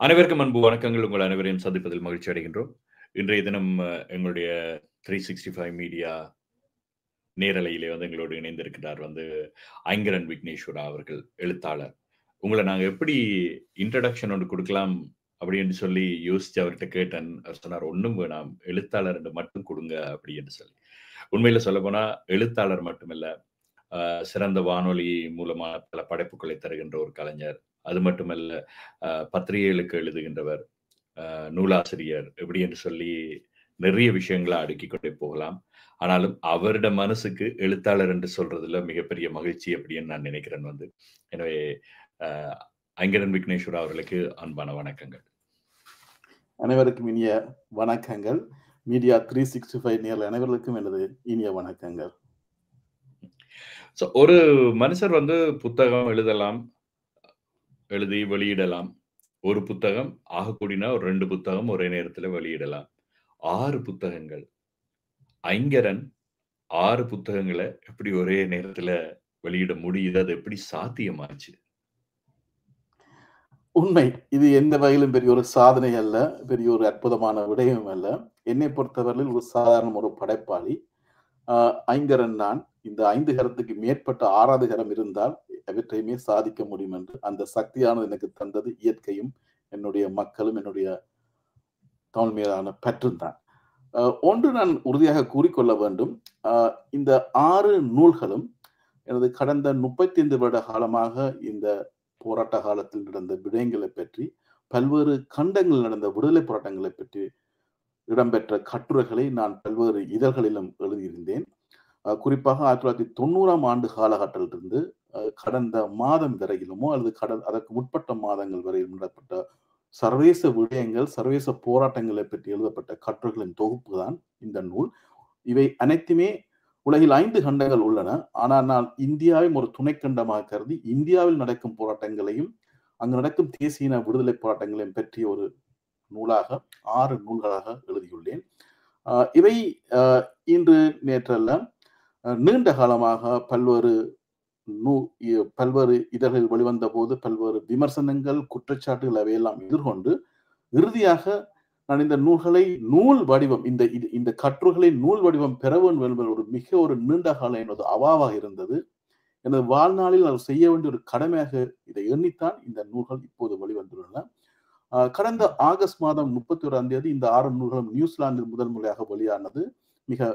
அனைவருக்கும் அன்பு வணக்கங்கள். உங்கள் அனைவரையும் சந்திப்பதில் மகிழ்ச்சி அடைகின்றோம். இன்றைய தினம் எங்களுடைய 365 மீடியா நேரலையிலே எங்களோடு இணைந்திருக்கிறார் ஐங்கரன் விக்னேஸ்வரா அவர்கள், எழுத்தாளர். உங்கள நாங்க எப்படி இன்ட்ரோடக்ஷன் ஒண்ணு குடுக்கலாம் அப்படின்னு சொல்லி யோசிச்சு அவர்ட்ட கேட்டேன். அவர் சொன்னார், "ஒண்ணும் வேணாம். எழுத்தாளர் என்று மட்டும் குடுங்க" அப்படின்னு சொல்லி. உண்மையில சொல்லப்போனா எழுத்தாளர் மட்டுமல்ல, சிறந்த வானொலி மூலமா பல படைப்புகளை தருகின்ற ஒரு கலைஞர். அது மட்டுமல்ல, பத்திரிகைகளுக்கு எழுதுகின்றவர், நூலாசிரியர் இப்படி என்று சொல்லி நிறைய விஷயங்கள அடுக்கிக் கொண்டே போகலாம். ஆனாலும் அவருடைய மனசுக்கு எழுத்தாளர் என்று சொல்றதுல மிகப்பெரிய மகிழ்ச்சி அப்படின்னு நான் நினைக்கிறேன் எனவே அ ஐங்கரன் விக்னேஸ்வரா அவர்களுக்கு அன்பான வணக்கங்கள். அனைவருக்கும் இனிய வணக்கங்கள். மீடியா 365 நேயர்கள் அனைவருக்கும் எனது இனிய வணக்கங்கள். ஒரு மனுஷர் புத்தகம் எழுதலாம், எழுதி வெளியிடலாம். ஒரு புத்தகம் ஆகக்கூடினா ஒரு 2 புத்தகம் ஒரே நேரத்துல வெளியிடலாம். 6 புத்தகங்கள். ஐங்கரன் 6 புத்தகங்கள எப்படி ஒரே நேரத்துல வெளியிட முடியுது? அது எப்படி சாத்தியமாச்சு? உண்மை. இது எந்த வகையிலும் பெரிய ஒரு சாதனை அல்ல. பெரிய ஒரு அற்புதமான விடயம் அல்ல. என்னை பொறுத்தவரையில் ஒரு சாதாரண ஒரு படைப்பாளி. ஐங்கரன் நான். இந்த 5 கரத்துக்கு மேற்பட்ட 6வது கரம் இருந்தால் எவற்றையுமே சாதிக்க முடியும் என்று அந்த சக்தியானது எனக்கு தந்தது இயற்கையும், என்னுடைய மக்களும், என்னுடைய தமிழ் மீதான பற்றும் தான். ஒன்று நான் உறுதியாக கூறிக்கொள்ள வேண்டும். இந்த 6 நூல்களும் எனது கடந்த 35 வருட காலமாக இந்த போராட்ட காலத்தில் நடந்த விடயங்களை பற்றி, பல்வேறு கண்டங்களில் நடந்த விடுதலை போராட்டங்களை பற்றி இடம்பெற்ற கட்டுரைகளை நான் பல்வேறு இதழ்களிலும் எழுதியிருந்தேன். குறிப்பாக 1990ஆம் ஆண்டு காலகட்டத்திலிருந்து கடந்த மாதம் வரையிலுமோ அல்லது அதற்கு முற்பட்ட மாதங்கள் வரையிலும் நடப்பட்ட சர்வதேச விடயங்கள், சர்வதேச போராட்டங்களை பற்றி எழுதப்பட்ட கட்டுரைகளின் தொகுப்பு தான் இந்த நூல். இவை அனைத்துமே உலகில் 5 கண்டங்கள் உள்ளன. ஆனால் நான் இந்தியாவையும் ஒரு துணைக்கண்டமாக கருதி இந்தியாவில் நடக்கும் போராட்டங்களையும் அங்கு நடக்கும் தேசிய இன விடுதலை போராட்டங்களையும் பற்றிய ஒரு நூலாக 6 நூல்களாக எழுதியுள்ளேன். இவை இன்று நேற்றல்ல, நீண்ட காலமாக பல்வேறு இதழ்களில் வெளிவந்த போது பல்வேறு விமர்சனங்கள், குற்றச்சாட்டுகள் அவையெல்லாம் எதிர்கொண்டு இறுதியாக நான் இந்த நூல்களை நூல் வடிவம், இந்த கட்டுரைகளை நூல் வடிவம் பெற வேண்டும் என்பது ஒரு நீண்ட கால எனது அவாவாக இருந்தது. எனது வாழ்நாளில் அது செய்ய வேண்டிய ஒரு கடமையாக இதை எண்ணித்தான் இந்த நூல்கள் இப்போது வெளிவந்துள்ளன. கடந்த ஆகஸ்ட் மாதம் 31ஆம் தேதி இந்த 6 நூல்களும் நியூசிலாந்தில் முதல் முறையாக வெளியானது. மிக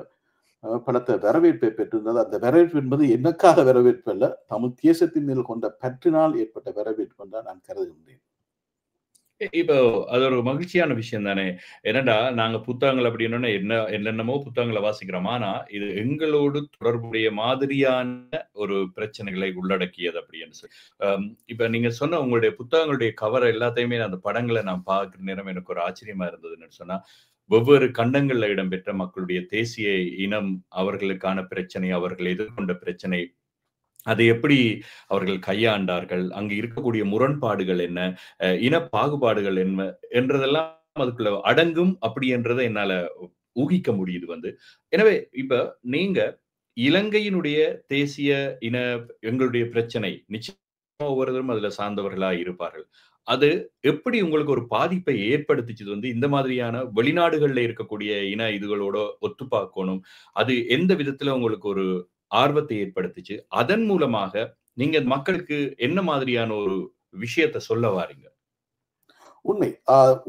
பலத்த வரவேற்பை பெற்றிருந்தது. அந்த வரவேற்பு என்பது எனக்காக வரவேற்பு அல்ல, தமிழ் தேசத்தின் மேல் கொண்ட பற்றினால் ஏற்பட்ட வரவேற்பு என்றால் நான் கருதுகின்றேன். இப்போ அது ஒரு மகிழ்ச்சியான விஷயம் தானே. என்னடா நாங்க புத்தகங்கள் அப்படின்னா என்னென்னமோ புத்தகங்களை வாசிக்கிறோம். ஆனா இது எங்களோடு தொடர்புடைய மாதிரியான ஒரு பிரச்சனைகளை உள்ளடக்கியது அப்படின்னு சொல்லி. இப்ப நீங்க சொன்ன உங்களுடைய புத்தகங்களுடைய கவர் எல்லாத்தையுமே அந்த படங்களை நான் பார்க்கிற நேரம் எனக்கு ஒரு ஆச்சரியமா இருந்ததுன்னு சொன்னா, வெவ்வேறு கண்டங்கள்ல இடம்பெற்ற மக்களுடைய தேசிய இனம், அவர்களுக்கான பிரச்சனை, அவர்கள் எதிர்கொண்ட பிரச்சனை, அதை எப்படி அவர்கள் கையாண்டார்கள், அங்கு இருக்கக்கூடிய முரண்பாடுகள் என்ன, இன பாகுபாடுகள் என்ன என்றதெல்லாம் அதுக்குள்ள அடங்கும் அப்படி என்றதை என்னால ஊகிக்க முடியுது. எனவே இப்ப நீங்க இலங்கையினுடைய தேசிய இன எங்களுடைய பிரச்சனை நிச்சயமா ஒவ்வொருவரும் அதுல சார்ந்தவர்களா இருப்பார்கள். அது எப்படி உங்களுக்கு ஒரு பாதிப்பை ஏற்படுத்திச்சது? இந்த மாதிரியான வெளிநாடுகள்ல இருக்கக்கூடிய இன இதுகளோட ஒத்து பார்க்கணும். அது எந்த விதத்துல உங்களுக்கு ஒரு ஆர்வத்தை ஏற்படுத்துச்சு? அதன் மூலமாக நீங்க மக்களுக்கு என்ன மாதிரியான ஒரு விஷயத்த சொல்ல வாரீங்க? உண்மை.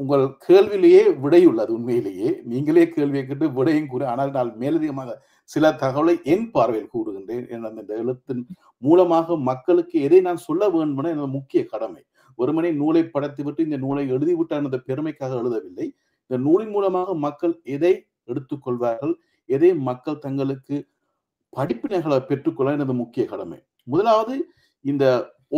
உங்கள் கேள்வியிலேயே விடை உள்ளது. உண்மையிலேயே நீங்களே கேள்வியை கேட்டு விடையும் கூறு. ஆனால் நான் மேலதிகமாக சில தகவலை என் பார்வையில் கூறுகின்றேன். இந்த எழுத்தின் மூலமாக மக்களுக்கு எதை நான் சொல்ல வேண்டும் என எனது முக்கிய கடமை. ஒருமனே நூலை படைத்துவிட்டு இந்த நூலை எழுதிவிட்டார் என்ற பெருமைக்காக எழுதவில்லை. இந்த நூலின் மூலமாக மக்கள் எதை எடுத்துக்கொள்வார்கள், எதை மக்கள் தங்களுக்கு படிப்பினைகளை பெற்றுக்கொள்ள எனது முக்கிய கடமை. முதலாவது, இந்த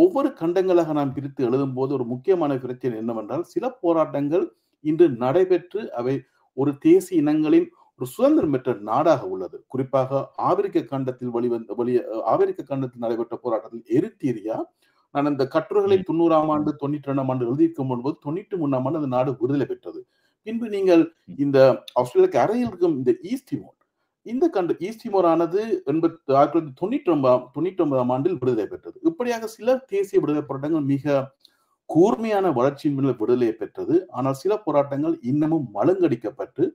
ஒவ்வொரு கண்டங்களாக நாம் பிரித்து எழுதும் போது ஒரு முக்கியமான பிரச்சனை என்னவென்றால், சில போராட்டங்கள் இன்று நடைபெற்று அவை ஒரு தேசிய இனங்களின் ஒரு சுதந்திரம் பெற்ற நாடாக உள்ளது. குறிப்பாக ஆப்பிரிக்க கண்டத்தில் ஆப்பிரிக்க கண்டத்தில் நடைபெற்ற போராட்டத்தில் எரித்திரியா, நான் இந்த கட்டுரைகளை 90ஆம் ஆண்டு 92ஆம் ஆண்டு எழுதியிருக்கும் போது 93ஆம் ஆண்டு அந்த நாடு விடுதலை பெற்றது. பின்பு நீங்கள் இந்த ஆஸ்திரேலியாவுக்கு அருகில் இருக்கும் இந்த ஈஸ்ட் திமோர், இந்த ஈஸ்ட் திமோர் ஆனது 1999ஆம் ஆண்டில் விடுதலை பெற்றது. இப்படியாக சில தேசிய விடுதலை போராட்டங்கள் மிக கூர்மையான வளர்ச்சியின் பின்னர் விடுதலை பெற்றது. ஆனால் சில போராட்டங்கள் இன்னமும் மழுங்கடிக்கப்பட்டு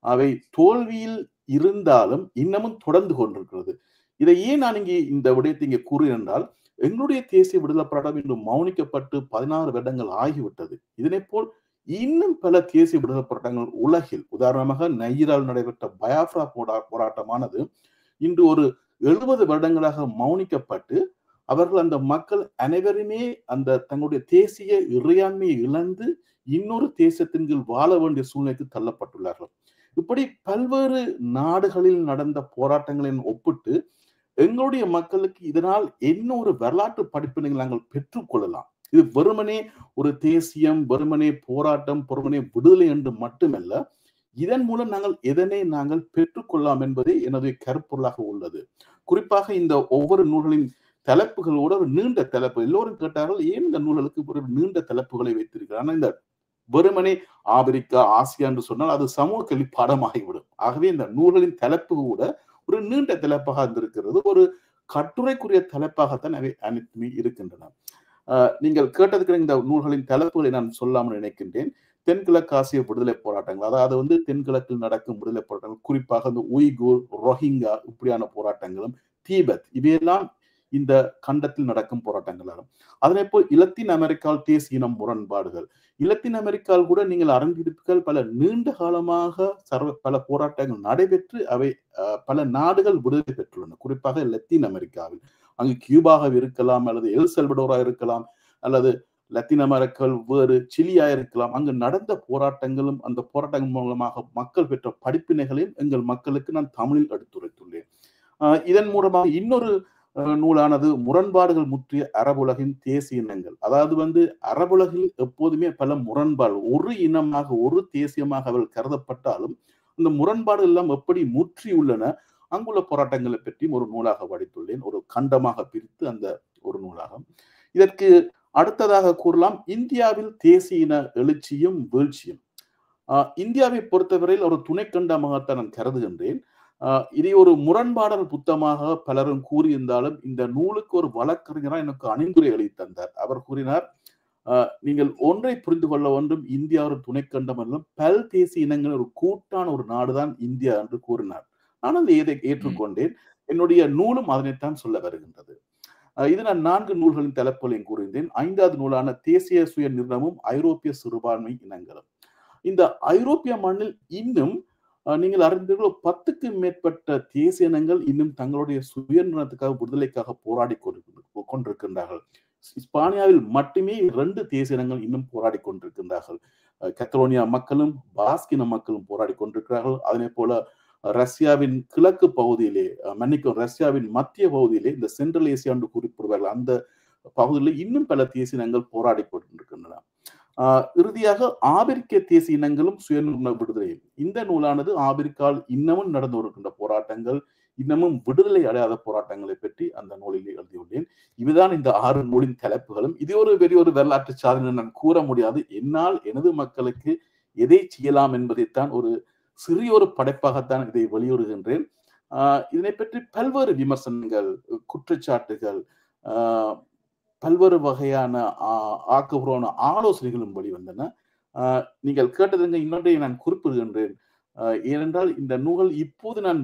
அவை தோல்வியில் இருந்தாலும் இன்னமும் தொடர்ந்து கொண்டிருக்கிறது. இதை ஏன் நான் இங்கே இந்த விடயத்தை இங்கே கூறுகிறேன் என்றால், எங்களுடைய தேசிய விடுதலை போராட்டம் இன்று மௌனிக்கப்பட்டு 16 வருடங்கள் ஆகிவிட்டது. இதனைப் போல் இன்னும் பல தேசிய விடுதலை போராட்டங்கள் உலகில், உதாரணமாக நைஜீரியாவில் நடைபெற்ற பயாஃப்ரா போராட்டமானது இன்று ஒரு 70 வருடங்களாக மௌனிக்கப்பட்டு அவர்கள் அந்த மக்கள் அனைவருமே அந்த தங்களுடைய தேசிய இறையாண்மையை இழந்து இன்னொரு தேசத்தின் கீழ் வாழ வேண்டிய சூழ்நிலைக்கு தள்ளப்பட்டுள்ளார்கள். இப்படி பல்வேறு நாடுகளில் நடந்த போராட்டங்களை ஒப்பிட்டு எங்களுடைய மக்களுக்கு இதனால் என்ன ஒரு வரலாற்று படிப்பினை நாங்கள் பெற்றுக்கொள்ளலாம். இது வெறுமனே ஒரு தேசியம், வெறுமனே போராட்டம், வெறுமனே விடுதலை என்று மட்டுமல்ல, இதன் மூலம் நாங்கள் பெற்றுக்கொள்ளலாம் என்பதே எனது கருப்பொருளாக உள்ளது. குறிப்பாக இந்த ஒவ்வொரு நூல்களின் தலைப்புகளோட ஒரு நீண்ட தலைப்பு, எல்லோரும் கேட்டார்கள் ஏன் இந்த நூல்களுக்கு ஒரு நீண்ட தலைப்புகளை வைத்திருக்கிறார். ஆனா இந்த வெறுமனே ஆப்பிரிக்கா, ஆசியா என்று சொன்னால் அது சமூக கல்வி பாடமாகிவிடும். ஆகவே இந்த நூல்களின் தலைப்பு கூட ஒரு நீண்ட தலைப்பாக இருந்திருக்கிறது. ஒரு கட்டுரைக்குரிய தலைப்பாகத்தான் அவை அனைத்துமே இருக்கின்றன. நீங்கள் கேட்டதுக்கு இந்த நூல்களின் தலைப்புகளை நான் சொல்லாமல் நினைக்கின்றேன். தென்கிழக்கு ஆசிய விடுதலை போராட்டங்கள், அதாவது தென்கிழக்கில் நடக்கும் விடுதலை போராட்டங்கள், குறிப்பாக இந்த உய்கூர், ரோஹிங்கா இப்படியான போராட்டங்களும், தீபத், இவையெல்லாம் இந்த கண்டத்தில் நடக்கும் போராட்டங்களாகும். அதனை போல் இலத்தீன் அமெரிக்காவில் தேசிய இனம் முரண்பாடுகள், இலத்தீன் அமெரிக்காவில் கூட நீங்கள் அறிந்திருப்பீர்கள் பல நீண்ட காலமாக பல போராட்டங்கள் நடைபெற்று அவை பல நாடுகள் விடுதலை பெற்றுள்ளன. குறிப்பாக லத்தீன் அமெரிக்காவில், அங்கு கியூபாக இருக்கலாம், அல்லது எல் செல்வடோரா இருக்கலாம், அல்லது லத்தீன் அமெரிக்காவில் வேறு சிலியா இருக்கலாம். அங்கு நடந்த போராட்டங்களும் அந்த போராட்டங்கள் மூலமாக மக்கள் பெற்ற படிப்பினைகளையும் எங்கள் மக்களுக்கு நான் தமிழில் எடுத்துரைத்துள்ளேன். இதன் மூலமாக இன்னொரு நூலானது முரண்பாடுகள் முற்றிய அரபுலகின் தேசிய இனங்கள். அதாவது அரபுலகில் எப்போதுமே பல முரண்பாடு, ஒரு இனமாக ஒரு தேசியமாக அவர்கள் கருதப்பட்டாலும் அந்த முரண்பாடுகள் எல்லாம் எப்படி முற்றியுள்ளன, அங்குள்ள போராட்டங்களை பற்றியும் ஒரு நூலாக படித்துள்ளேன். ஒரு கண்டமாக பிரித்து அந்த ஒரு நூலாகும். இதற்கு அடுத்ததாக கூறலாம் இந்தியாவில் தேசிய இன எழுச்சியும் வீழ்ச்சியும். இந்தியாவை பொறுத்தவரையில் ஒரு துணைக்கண்டமாகத்தான் நான் கருதுகின்றேன். இதை ஒரு முரண்பாடல் புத்தகமாக பலரும் கூறியிருந்தாலும் இந்த நூலுக்கு ஒரு வழக்கறிஞராக எனக்கு அணிந்துரை அளித்தந்தார். அவர் கூறினார், நீங்கள் ஒன்றை புரிந்து கொள்ள வேண்டும், இந்தியா ஒரு துணைக்கண்டம் அல்ல, பல் தேசிய இனங்கள் ஒரு கூட்டான ஒரு நாடுதான் இந்தியா என்று கூறினார். நான் அதை ஏற்றுக்கொண்டேன். என்னுடைய நூலும் அதனைத்தான் சொல்ல வருகின்றது. இது நான் 4 நூல்களின் தலைப்புகளையும் கூறியிருந்தேன். 5வது நூலான தேசிய சுய நிர்ணயமும் ஐரோப்பிய சிறுபான்மை இனங்களும். இந்த ஐரோப்பிய மண்ணில் இன்னும் நீங்கள் அறிந்தீர்கள் 10க்கும் மேற்பட்ட தேசிய இனங்கள் இன்னும் தங்களுடைய சுயநிர்ணயத்துக்காக விடுதலைக்காக போராடி கொண்டிருக்கின்றார்கள். இஸ்பானியாவில் மட்டுமே 2 தேசிய இனங்கள் இன்னும் போராடி கொண்டிருக்கின்றார்கள். கத்தலோனியா மக்களும் பாஸ்கின மக்களும் போராடி கொண்டிருக்கிறார்கள். அதே போல ரஷ்யாவின் கிழக்கு பகுதியிலே, ரஷ்யாவின் மத்திய பகுதியிலே, இந்த சென்ட்ரல் ஏசியா என்று குறிப்பிடுவார்கள், அந்த பகுதியில் இன்னும் பல தேசிய இனங்கள் போராடி கொண்டிருக்கின்றன. இறுதியாக ஆப்பிரிக்க தேசிய இனங்களும் சுயநிர்ணய விடுதலை. இந்த நூலானது ஆப்பிரிக்காவில் இன்னமும் நடந்து வருகின்ற போராட்டங்கள், இன்னமும் விடுதலை அடையாத போராட்டங்களை பற்றி அந்த நூலில் எழுதியுள்ளேன். இதுதான் இந்த 6 நூலின் தலைப்புகளும். இது ஒரு பெரிய ஒரு வரலாற்று சாதனை நான் கூற முடியாது. என்னால் எனது மக்களுக்கு எதை செய்யலாம் என்பதைத்தான் ஒரு சிறிய ஒரு படைப்பாகத்தான் இதை வெளியிடுகின்றேன். இதனை பற்றி பல்வேறு விமர்சனங்கள், குற்றச்சாட்டுகள், பல்வேறு வகையான ஆக்கப்பூர்வமான ஆலோசனைகளும் வெளிவந்தன. நீங்கள் கேட்டதுங்க இன்னொன்றை நான் குறிப்பிடுகின்றேன். ஏனென்றால் இந்த நூல்கள் இப்போது நான்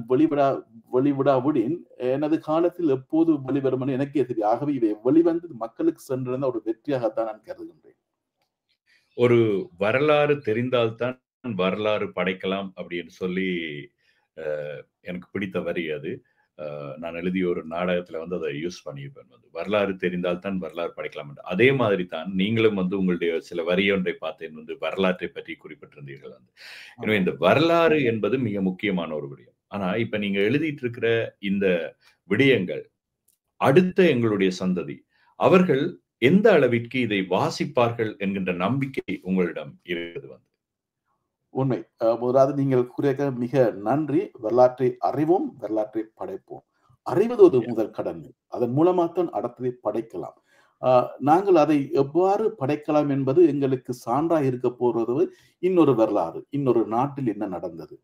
வெளிவிடாவிடின் எனது காலத்தில் எப்போது வெளிவரும் என எனக்கே தெரியும். ஆகவே இவை வெளிவந்து மக்களுக்கு சென்றிருந்த ஒரு வெற்றியாகத்தான் நான் கருதுகின்றேன். ஒரு வரலாறு தெரிந்தால்தான் வரலாறு படைக்கலாம் அப்படின்னு சொல்லி எனக்கு பிடித்த வரி அது. நான் எழுதிய ஒரு நாடகத்துல அதை யூஸ் பண்ணியிருப்பேன். வரலாறு தெரிந்தால்தான் வரலாறு படைக்கலாம் என்று. அதே மாதிரி தான் நீங்களும் உங்களுடைய சில வரியொன்றை பார்த்தேன், வரலாற்றை பற்றி குறிப்பிட்டிருந்தீர்கள். எனவே இந்த வரலாறு என்பது மிக முக்கியமான ஒரு விடயம். ஆனா இப்ப நீங்க எழுதிட்டு இருக்கிற இந்த விடயங்கள் அடுத்த எங்களுடைய சந்ததி அவர்கள் எந்த அளவிற்கு இதை வாசிப்பார்கள் என்கின்ற நம்பிக்கை உங்களிடம் இருக்கிறது? உண்மை. முதலாவது நீங்கள் கூறிய மிக நன்றி. வரலாற்றை அறிவோம், வரலாற்றை படைப்போம். அறிவது ஒரு முதல் கடமை. அதன் மூலமாகத்தான் அடுத்ததை படைக்கலாம். நாங்கள் அதை எவ்வாறு படைக்கலாம் என்பது எங்களுக்கு சான்றாக இருக்க போறது இன்னொரு வரலாறு, இன்னொரு நாட்டில் என்ன நடந்தது.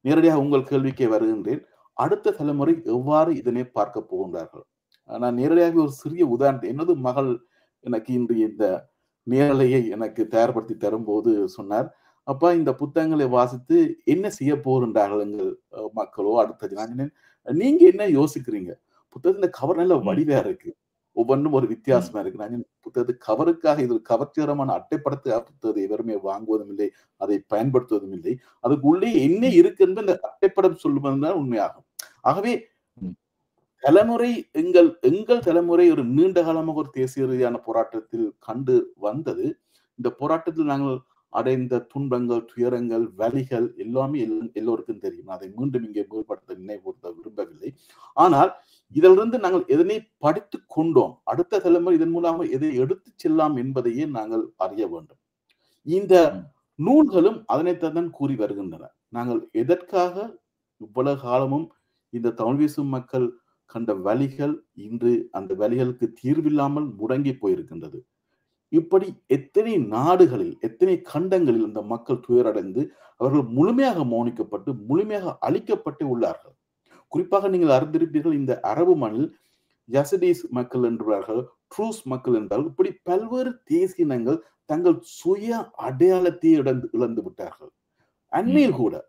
நேரடியாக உங்கள் கேள்விக்கே வருகின்றேன். அடுத்த தலைமுறை எவ்வாறு இதனை பார்க்க போகின்றார்கள்? நான் நேரடியாக ஒரு சிறிய உதாரணத்தை, எனது மகள் எனக்கு இன்று இந்த நேரலையை எனக்கு தயார்படுத்தி தரும்போது சொன்னார், அப்பா இந்த புத்தகங்களை வாசித்து என்ன செய்ய போகின்றார்கள் எங்கள் மக்களோ அடுத்தது. நான் சொன்னேன், நீங்க என்ன யோசிக்கிறீங்க? புத்தகத்துல கவர் நல்ல ம், வடிவா இருக்கு. ஒவ்வொன்றும் ஒரு ம், வித்தியாசமா இருக்கு. நான் சொன்னேன், புத்தகத்து கவருக்காக இது ஒரு கவர்ச்சிகரமான அட்டைப்படத்தை புத்தகத்தை எவருமே வாங்குவதும் இல்லை, அதை பயன்படுத்துவதும் இல்லை. அதுக்கு உள்ளே என்ன ம், இருக்கு என்று அந்த அட்டைப்படம் சொல்லுவதுதான் உண்மையாகும். ஆகவே ம், தலைமுறை எங்கள் எங்கள் தலைமுறை ஒரு நீண்ட காலமாக ஒரு தேசிய ரீதியான போராட்டத்தில் கண்டு வந்தது. இந்த போராட்டத்தில் நாங்கள் அடைந்த துன்பங்கள், துயரங்கள், வலிகள் எல்லாமே எல்லோருக்கும் தெரியும். அதை மீண்டும் இங்கே மேம்படுத்த நினைவுபடுத்த விரும்பவில்லை. ஆனால் இதிலிருந்து நாங்கள் எதனை படித்துக் கொண்டோம், அடுத்த தலைமுறை இதன் மூலமாக எதை எடுத்துச் செல்லலாம் என்பதையே நாங்கள் அறிய வேண்டும். இந்த ம், நூல்களும் அதனைத்தான் கூறி வருகின்றன. நாங்கள் எதற்காக இவ்வளவு காலமும் இந்த தமிழ் பேசும் மக்கள் கண்ட வலிகள் இன்று அந்த வலிகளுக்கு தீர்வில்லாமல் முடங்கி போயிருக்கின்றது. இப்படி எத்தனை நாடுகளில், எத்தனை கண்டங்களில் இந்த மக்கள் துயரடைந்து அவர்கள் முழுமையாக மௌனிக்கப்பட்டு, முழுமையாக அழிக்கப்பட்டு உள்ளார்கள். குறிப்பாக நீங்கள் அறிந்திருப்பீர்கள், இந்த அரபு மண்ணில் யசிடிஸ் மக்கள் என்றார்கள், ட்ரூஸ் மக்கள் என்றால் இப்படி பல்வேறு தேசிய இனங்கள் தங்கள் சுய அடையாளத்தை இழந்து விட்டார்கள். ம், அண்மையில் கூட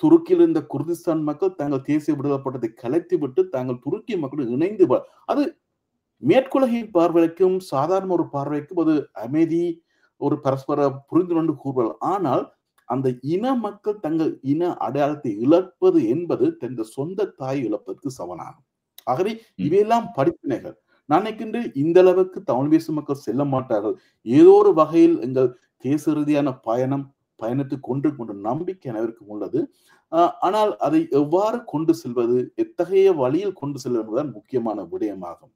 துருக்கியில் இருந்த குர்திஸ்தான் மக்கள் தங்கள் தேசிய விடுதலை போராட்டத்தை கலைத்துவிட்டு தாங்கள் துருக்கிய மக்களுடன் இணைந்து அது மேற்குலகின் பார்வைக்கும் சாதாரண ஒரு பார்வைக்கும் அது அமைதி, ஒரு பரஸ்பர புரிந்துணர்வு கூறுவது. ஆனால் அந்த இன மக்கள் தங்கள் இன அடையாளத்தை இழப்பது என்பது தங்கள் சொந்த தாய் இழப்பதற்கு சமனாகும். ஆகவே ம். இவையெல்லாம் படிப்பினைகள். நான் நினைக்கின்றேன் இந்த அளவுக்கு தமிழ் பேசும் மக்கள் செல்ல மாட்டார்கள். ஏதோ ஒரு வகையில் எங்கள் தேச ரீதியான பயணத்தை கொண்டு நம்பிக்கை அனைவருக்கும் உள்ளது. ஆனால் அதை எவ்வாறு கொண்டு செல்வது, எத்தகைய வழியில் கொண்டு செல்வது என்பதுதான் முக்கியமான விடயமாகும்.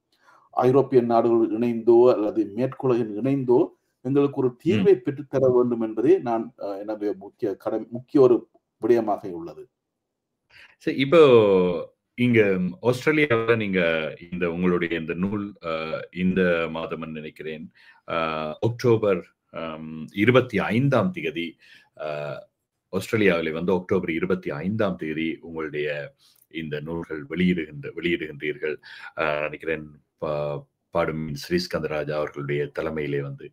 ஐரோப்பிய நாடுகள் இணைந்தோ அல்லது மேற்குலகில் இணைந்தோ எங்களுக்கு ஒரு ம். தீர்வை பெற்றுத்தர வேண்டும் என்பதே நான் என்னுடைய முக்கிய ஒரு விடயமாக உள்ளது. சரி, இப்போ இங்க ஆஸ்திரேலியாவுல நீங்க இந்த உங்களுடைய இந்த நூல் இந்த மாதம்னு நினைக்கிறேன். அக்டோபர் 25ஆம் தேதி ஆஸ்திரேலியாவிலே வந்து அக்டோபர் 25ஆம் தேதி உங்களுடைய இந்த நூல்கள் வெளியிடுகின்றீர்கள். நினைக்கிறேன் பாடும் ஸ்ரீஸ்கந்தராஜா அவர்களுடைய தலைமையிலே வந்து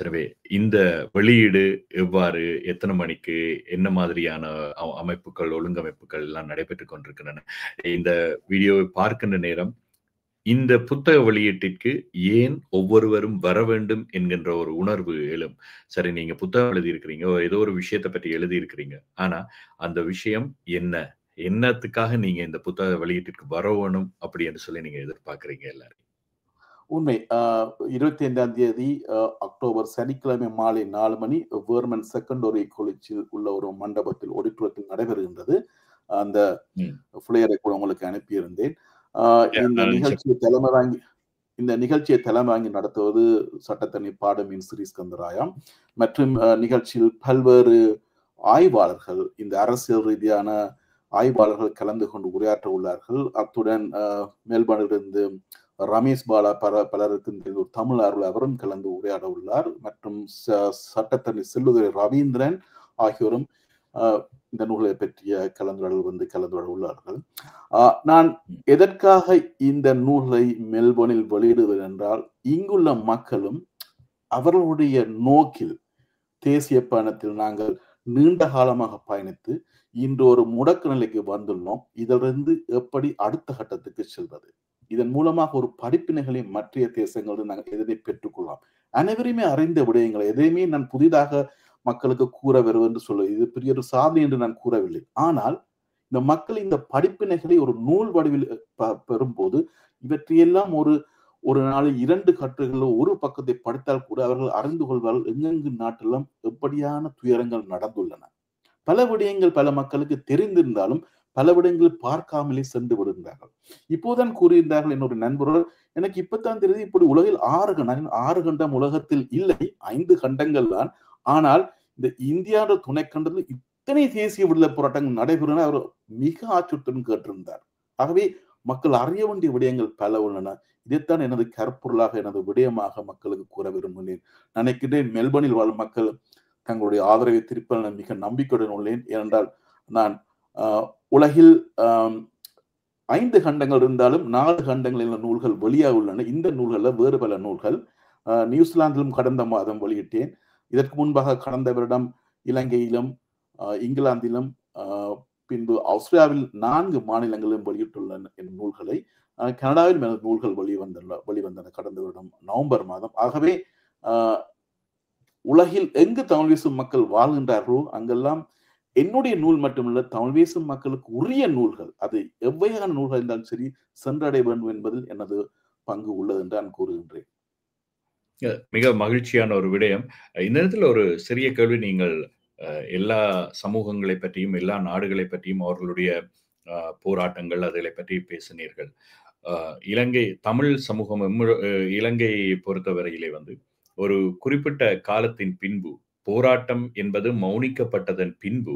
எனவே இந்த வெளியீடு எவ்வாறு, எத்தனை மணிக்கு, என்ன மாதிரியான அமைப்புகள், ஒழுங்கமைப்புகள் எல்லாம் நடைபெற்றுக் கொண்டிருக்கின்றன? இந்த வீடியோவை பார்க்கின்ற நேரம் இந்த புத்தக வெளியீட்டிற்கு ஏன் ஒவ்வொருவரும் வர வேண்டும் என்கின்ற ஒரு உணர்வு எழும். சரி, நீங்க புத்தகம் எழுதியிருக்கிறீங்க, ஏதோ ஒரு விஷயத்தை பற்றி எழுதியிருக்கிறீங்க. ஆனா அந்த விஷயம் என்ன, என்னத்துக்காக நீங்க இந்த புத்தக வெளியீட்டிற்கு வரணும் அப்படி என்று சொல்லி நீங்க எதிர்பார்க்கிறீங்க எல்லாரும்? உண்மை. 25ஆம் தேதி அக்டோபர் சனிக்கிழமை மாலை 4 மணி வேர்மன் செகண்டரி காலேஜில் உள்ள ஒரு மண்டபத்தில் ஆடிட்டோரியத்தில் நடைபெறுகின்றது. அந்த ஃபிளையரை கூட உங்களுக்கு அனுப்பியிருந்தேன். இந்த நிகழ்ச்சியை தலைமை வாங்கி நடத்துவது சட்டத்தரணி பாடமின் ஸ்ரீஸ்கந்தராயம் மற்றும் நிகழ்ச்சியில் பல்வேறு ஆய்வாளர்கள், இந்த அரசியல் ரீதியான ஆய்வாளர்கள் கலந்து கொண்டு உரையாற்ற உள்ளார்கள். அத்துடன் மெல்பர்னிலிருந்து ரமேஷ் பாலா பலருக்கு ஒரு தமிழ் ஆர்வலர் அவரும் கலந்து உரையாட உள்ளார். மற்றும் சட்டத்தரணி செல்லுதுரை ரவீந்திரன் ஆகியோரும் இந்த நூலை பற்றிய கலந்துரையாட உள்ளார்கள். நான் எதற்காக இந்த நூலை மெல்போர்னில் வெளியிடுவது என்றால், இங்குள்ள மக்களும் அவர்களுடைய நோக்கில் தேசிய பயணத்தில் நாங்கள் நீண்ட காலமாக பயணித்து இன்று ஒரு முடக்கு நிலைக்கு வந்துள்ளோம். இதிலிருந்து எப்படி அடுத்த கட்டத்துக்கு செல்வது, இதன் மூலமாக ஒரு படிப்பினைகளை மற்ற தேசங்களில் நாங்கள் எதை பெற்றுக்கொள்ளலாம். அனைவருமே அறிந்த விடயங்களை எதையுமே நான் புதிதாக மக்களுக்கு கூற வருவது என்று சொல்ல இது பெரிய ஒரு சாதனை என்று நான் கூறவில்லை. ஆனால் இந்த மக்கள் இந்த படிப்பினைகளை ஒரு நூல் வடிவில் பெறும்போது இவற்றையெல்லாம் ஒரு நாளில் 2 கட்டுகளில் ஒரு பக்கத்தை படித்தால் கூட அவர்கள் அறிந்து கொள்வார்கள் எங்கெங்கு நாட்டெல்லாம் எப்படியான துயரங்கள் நடந்துள்ளன. பல விடயங்கள் பல மக்களுக்கு தெரிந்திருந்தாலும் பல விடயங்களை பார்க்காமலே சென்று விடுகிறார்கள். இப்போதான் கூறியிருந்தார்கள் என்னோட நண்பர்கள், எனக்கு இப்பதான் தெரியுது இப்படி உலகில் 6 கண்டம் உலகத்தில் இல்லை, 5 கண்டங்கள் தான். ஆனால் இந்த இந்தியாவோட துணைக்கண்டத்தில் இத்தனை தேசிய விடுதலை போராட்டங்கள் நடைபெறும் அவர் மிக ஆச்சரியத்துடன் கேட்டிருந்தார். ஆகவே மக்கள் அறிய வேண்டிய விடயங்கள் பல உள்ளன. இதைத்தான் எனது கருப்பொருளாக, எனது விடயமாக மக்களுக்கு கூற விரும்புகிறேன். நினைக்கின்றேன் மெல்பர்னில் வாழும் மக்கள் தங்களுடைய ஆதரவை திருப்ப மிக நம்பிக்கையுடன் உள்ளேன். ஏனென்றால் நான் உலகில் 5 கண்டங்கள் இருந்தாலும் 4 கண்டங்களில் நூல்கள் வெளியாக உள்ளன. இந்த நூல்களில் வேறு பல நூல்கள் நியூசிலாந்திலும் கடந்த மாதம் வெளியிட்டேன். இதற்கு முன்பாக கடந்த வருடம் இலங்கையிலும் இங்கிலாந்திலும் பின்பு ஆஸ்திரேலியாவில் 4 மாநிலங்களிலும் வெளியிட்டுள்ள என் நூல்களை கனடாவில் எனது நூல்கள் வெளிவந்தன கடந்த வருடம் நவம்பர் மாதம். ஆகவே உலகில் எங்கு தமிழ் பேசும் மக்கள் வாழ்கின்றார்களோ அங்கெல்லாம் என்னுடைய நூல் மட்டுமல்ல, தமிழ் பேசும் மக்களுக்கு உரிய நூல்கள், அது எவ்வகையான நூல்கள் இருந்தாலும் சரி, சென்றடைய வேண்டும் என்பதில் எனது பங்கு உள்ளது என்று நான் கூறுகின்றேன். மிக மகிழ்ச்சியான ஒரு விடயம். இந்த நேரத்தில் ஒரு சிறிய கேள்வி. நீங்கள் எல்லா சமூகங்களை பற்றியும் எல்லா நாடுகளை பற்றியும் அவர்களுடைய போராட்டங்கள் அதை பற்றி பேசினீர்கள். இலங்கை தமிழ் சமூகம் இலங்கையை பொறுத்தவரையிலே ஒரு குறிப்பிட்ட காலத்தின் பின்பு போராட்டம் என்பது மௌனிக்கப்பட்டதன் பின்பு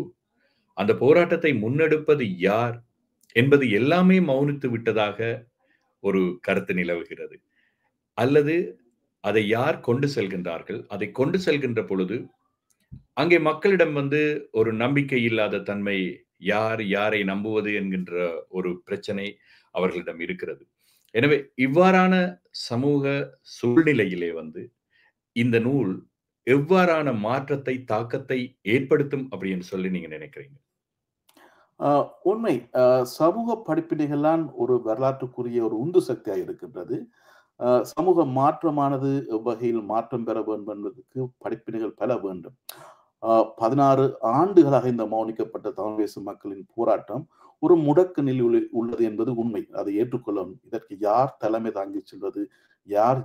அந்த போராட்டத்தை முன்னெடுப்பது யார் என்பது எல்லாமே மௌனித்து விட்டதாக ஒரு கருத்து நிலவுகிறது. அல்லது அதை யார் கொண்டு செல்கின்றார்கள்? அதை கொண்டு செல்கின்ற பொழுது அங்கே மக்களிடம் ஒரு நம்பிக்கை இல்லாத தன்மை, யாரை நம்புவது என்கின்ற ஒரு பிரச்சனை அவர்களிடம் இருக்கிறது. எனவே இவ்வாறான சமூக சூழ்நிலையிலே இந்த நூல் எவ்வாறான மாற்றத்தை, தாக்கத்தை ஏற்படுத்தும் அப்படின்னு சொல்லி நீங்க நினைக்கிறீங்க? உண்மை. சமூக படிப்பினைகள்லாம் ஒரு வரலாற்றுக்குரிய ஒரு உந்து சக்தியாக இருக்கின்றது. சமூக மாற்றமானது எவ்வகையில் மாற்றம் பெற வேண்டும் என்பதற்கு படிப்பினைகள் பல வேண்டும். 16 ஆண்டுகளாக இந்த மௌனிக்கப்பட்ட தமிழ் பேசும் மக்களின் போராட்டம் ஒரு முடக்க நிலையில் உள்ளது என்பது உண்மை. அதை ஏற்றுக்கொள்ளும். இதற்கு யார் தலைமை தாங்கி செல்வது,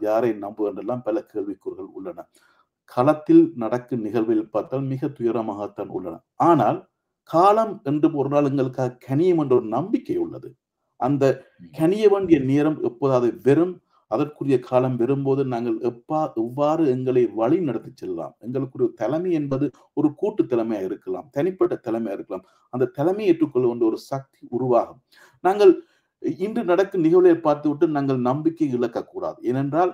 யாரை நம்புவது என்றெல்லாம் பல கேள்விக்கூறுகள் உள்ளன. களத்தில் நடக்கும் நிகழ்வில் பார்த்தால் மிக துயரமாகத்தான் உள்ளன. ஆனால் காலம் என்று ஒரு நாள் எங்களுக்காக கனியும் என்ற ஒரு நம்பிக்கை உள்ளது. அந்த கனிய வேண்டிய நேரம் எப்போதாவது வெறும், அதற்குரிய காலம் வரும்போது நாங்கள் எவ்வாறு எங்களை வழி நடத்தி செல்லலாம். எங்களுக்குரிய தலைமை என்பது ஒரு கூட்டு தலைமையாக இருக்கலாம், தனிப்பட்ட தலைமையாக இருக்கலாம். அந்த தலைமையை ஏற்றுக்கொள்ள வேண்டிய ஒரு சக்தி உருவாகும். நாங்கள் இன்று நடக்கும் நிகழ்வுகளை பார்த்துவிட்டு நாங்கள் நம்பிக்கை இழக்கக்கூடாது. ஏனென்றால்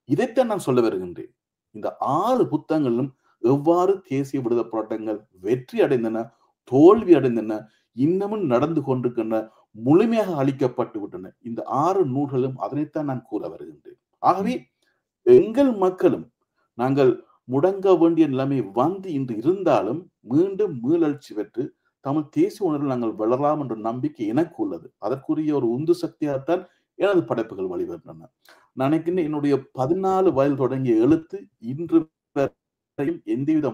இதைத்தான் நான் சொல்ல வருகின்றேன். இந்த 6 புத்தகங்களிலும் எவ்வாறு தேசிய விடுதலை போராட்டங்கள் வெற்றி அடைந்தன, தோல்வி அடைந்தன, இன்னமும் நடந்து கொண்டிருக்கின்றன, முழுமையாக அளிக்கப்பட்டு விட்டன. இந்த 6 நூல்களும் அதனைத்தான் நான் கூற வருகின்றேன். ஆகவே எங்கள் மக்களும் நாங்கள் முடங்க வேண்டிய நிலைமை இன்று இருந்தாலும் மீண்டும் மீளழ்ச்சி பெற்று தமிழ் தேசிய உணர்வில் நாங்கள் வளரலாம் என்ற நம்பிக்கை எனக்கு உள்ளது. அதற்குரிய ஒரு உந்து சக்தியாகத்தான் எனது படைப்புகள் வெளிவந்தன. நினைக்கின்ற என்னுடைய 14 வயது தொடங்கிய எழுத்து இன்று எந்தவித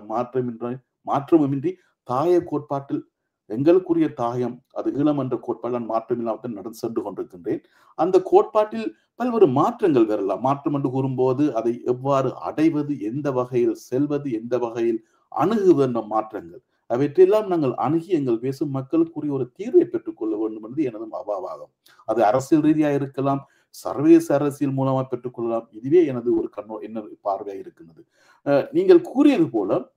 மாற்றமுமின்றி தாய கோட்பாட்டில் எங்களுக்குரிய தாயம், அது ஈழம் என்ற கோட்பாடு மாற்றமில்லாமல் நடந்து சென்று கொண்டிருக்கின்றேன். அந்த கோட்பாட்டில் பல்வேறு மாற்றங்கள் வரலாம். மாற்றம் என்று கூறும்போது அதை எவ்வாறு அடைவது, எந்த வகையில் செல்வது, எந்த வகையில் அணுகுவது என்ற மாற்றங்கள், அவற்றையெல்லாம் நாங்கள் அணுகி எங்கள் பேசும் மக்களுக்குரிய ஒரு தீர்வை பெற்றுக் கொள்ள வேண்டும் என்று எனது அபாவாகும். அது அரசியல் ரீதியாக இருக்கலாம், சர்வதேச அரசியல் மூலமாக பெற்றுக்கொள்ளலாம். இதுவே எனது ஒரு என்னது பார்வையாக இருக்கின்றது. நீங்கள் கூறியது போல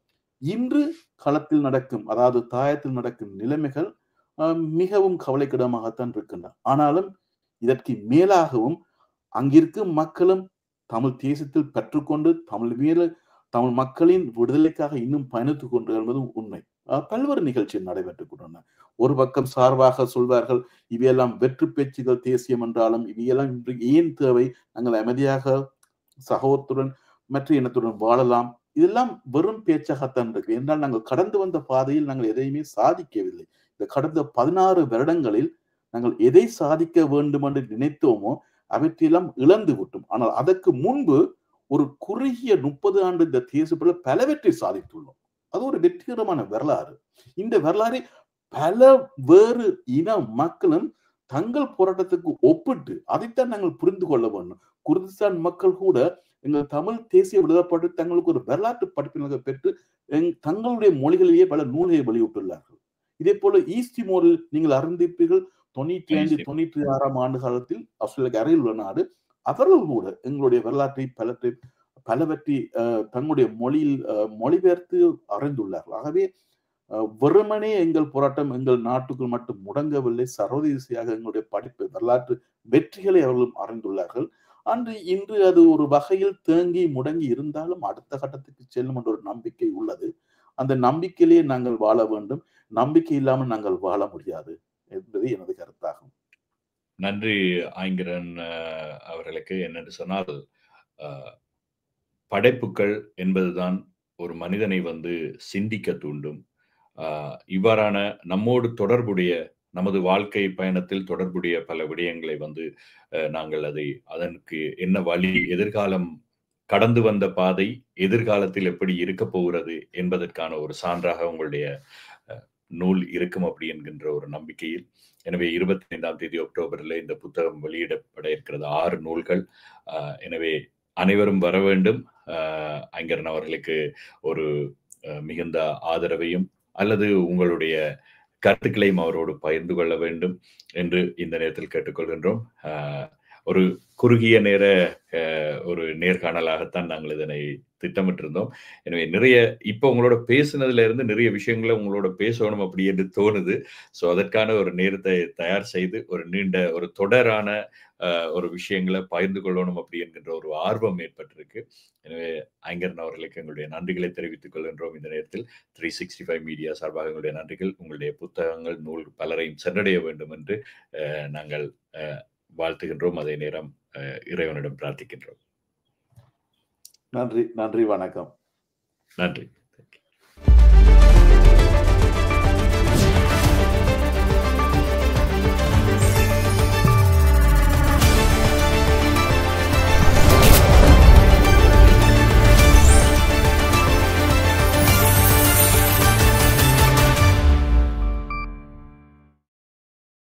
இன்று களத்தில் நடக்கும், அதாவது தாயத்தில் நடக்கும் நிலைமைகள் மிகவும் கவலைக்கிடமாகத்தான் இருக்கின்றன. ஆனாலும் இதற்கு மேலாகவும் அங்கிருக்கும் மக்களும் தமிழ் தேசத்தில் பெற்றுக்கொண்டு தமிழ் மக்களின் விடுதலைக்காக இன்னும் பயணித்துக் கொண்டு என்பது உண்மை. பல்வேறு நிகழ்ச்சிகள் நடைபெற்றுக் கொண்டன. ஒரு பக்கம் சார்பாக சொல்வார்கள், இவையெல்லாம் வெற்று பேச்சுகள், தேசியம் என்றாலும் இவையெல்லாம் இன்று ஏன் தேவை, நாங்கள் அமைதியாக சகோதரத்துடன் மற்ற இனத்துடன் வாழலாம். இதெல்லாம் வெறும் பேச்சாகத்தான் இருக்கு. என்றால் நாங்கள் கடந்து வந்த பாதையில் நாங்கள் எதையுமே சாதிக்கவில்லை. இந்த கடந்த 16 வருடங்களில் நாங்கள் எதை சாதிக்க வேண்டும் என்று நினைத்தோமோ அவற்றையெல்லாம் இழந்து விட்டோம். ஆனால் அதற்கு முன்பு ஒரு குறுகிய 30 ஆண்டு இந்த தேசத்துல பலவற்றை சாதித்துள்ளோம். அது ஒரு வெற்றிகரமான வரலாறு. இந்த வரலாறை பல வேறு இன மக்களும் தங்கள் போராட்டத்துக்கு ஒப்பிட்டு அதைத்தான் நாங்கள் புரிந்து கொள்ள வேண்டும். குர்திஸ்தான் மக்கள் கூட எங்கள் தமிழ் தேசிய விடுதலைப்பாடு தங்களுக்கு ஒரு வரலாற்று படிப்பினை பெற்று தங்களுடைய மொழிகளிலேயே பல நூல்களை வெளியிட்டுள்ளார்கள். இதே போல ஈஸ்ட் திமோரில் நீங்கள் அறிந்திருப்பீர்கள், 95, 96 ஆண்டு காலத்தில் ஆஸ்திரேலியாவுக்கு அருகில் உள்ள நாடு. அவர்கள் கூட எங்களுடைய வரலாற்றை பலவற்றை தங்களுடைய மொழியில் மொழிபெயர்த்து அறிந்துள்ளார்கள். ஆகவே வெறுமனே எங்கள் போராட்டம் எங்கள் நாட்டுக்குள் மட்டும் முடங்கவில்லை, சர்வதேசியாக எங்களுடைய படிப்பு வரலாற்று வெற்றிகளை அவர்களும் அறிந்துள்ளார்கள். இன்று அது ஒரு வகையில் தேங்கி முடங்கி இருந்தாலும் அடுத்த கட்டத்துக்கு செல்லும் என்ற ஒரு நம்பிக்கை உள்ளது. அந்த நம்பிக்கையிலேயே நாங்கள் வாழ வேண்டும். நம்பிக்கை இல்லாமல் நாங்கள் வாழ முடியாது என்பது எனது கருத்தாகும். நன்றி ஐங்கரன் அவர்களுக்கு. என்னென்று சொன்னால், அ படைப்புக்கள் என்பதுதான் ஒரு மனிதனை வந்து சிந்திக்க தூண்டும். அ இவ்வாறான நம்மோடு தொடர்புடைய, நமது வாழ்க்கை பயணத்தில் தொடர்புடைய பல விடயங்களை வந்து நாங்கள் அதற்கு என்ன வழி, எதிர்காலம் கடந்து வந்த பாதை, எதிர்காலத்தில் எப்படி இருக்கப் போகிறது என்பதற்கான ஒரு சான்றாக உங்களுடைய அ நூல் இருக்கும் அப்படி என்கின்ற ஒரு நம்பிக்கையில். எனவே 25ஆம் தேதி அக்டோபரிலே இந்த புத்தகம் வெளியிடப்பட இருக்கிறது. 6 நூல்கள். அ எனவே அனைவரும் வர வேண்டும். ஐங்கரன் அவர்களுக்கு ஒரு மிகுந்த ஆதரவையும், அல்லது உங்களுடைய கருத்துக்களையும் அவரோடு பகிர்ந்து கொள்ள வேண்டும் என்று இந்த நேரத்தில் கேட்டுக்கொள்கின்றோம். அ ஒரு குறுகிய நேர ஒரு நேர்காணலாகத்தான் நாங்கள் இதனை திட்டமிட்டிருந்தோம். எனவே இப்ப உங்களோட பேசினதுல இருந்து நிறைய விஷயங்கள உங்களோட பேசணும் அப்படி என்று தோணுது. அதற்கான ஒரு நேரத்தை தயார் செய்து ஒரு நீண்ட ஒரு தொடரான ஒரு விஷயங்கள பகிர்ந்து கொள்ளணும் அப்படி என்கின்ற ஒரு ஆர்வம் ஏற்பட்டிருக்கு. எனவே ஐங்கரன் அவர்களுக்கு எங்களுடைய நன்றிகளை தெரிவித்துக் கொள்கின்றோம் இந்த நேரத்தில். 365 மீடியா சார்பாக எங்களுடைய நன்றிகள். உங்களுடைய புத்தகங்கள், நூல் பலரையும் சென்றடைய வேண்டும் என்று நாங்கள் வாழ்த்துகின்றோம். அதே நேரம் இறைவனிடம் பிரார்த்திக்கின்றோம். நன்றி, நன்றி, வணக்கம். நன்றி.